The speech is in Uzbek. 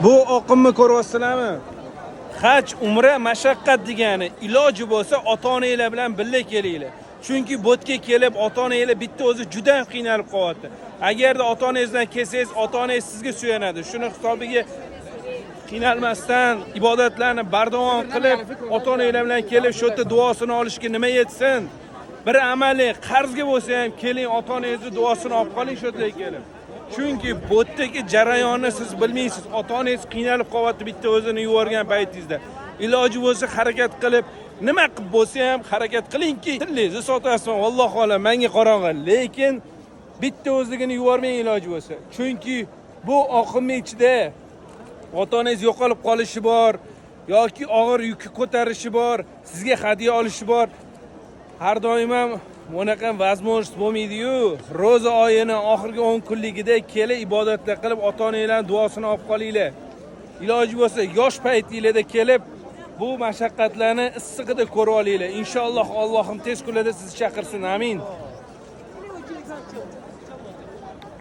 Bu oqimni ko'ryapsizlarmi? Haj, umra mashaqqat degani, iloji bo'lsa ota-onalar bilan birga kelinglar. Chunki botga kelib ota-onalar bitta o'zi juda ham qiynalib qolyapti. Agarda ota-onangizdan kelsangiz, ota-onangiz sizga suyanadi. Shuni hisobiga qiynalmasdan ibodatlarni bardavom qilib, ota-onalar bilan kelib shu yerda duosini olishga nima yetsin? Bir amaliy qarzga bo'lsa ham keling, ota-onangizni duosini olib qoling shu yerga kelib. Chunki botdagi jarayonni siz bilmaysiz. Ota-onangiz qiynalib qolyapti bitta o'zini yuborgan paytingizda. Iloji bo'lsa harakat qilib, nima qilib bo'lsa ham harakat qilingki, tillingizni sotasizmi, vallohu olam, menga qorong'i. Lekin bitta o'zligini yubormang iloji bo'lsa. Chunki bu oqimning ichida ota-onangiz yo'qolib qolishi bor yoki og'ir yukni ko'tarishi bor, sizga hadiya olishi bor. Har doim ham bunaqa возможность bo'lmaydi-yu. Roza oyini oxirgi 10 kunligida kelib ibodatlar qilib, ota-onalarning duosini olib qolinglar. Iloji bo'lsa yosh paytingizda kelib bu mashaqqatlarni issig'ida ko'rib olinglar. Inshaalloh Allohim tez kunlarda sizni chaqirsin. Amin.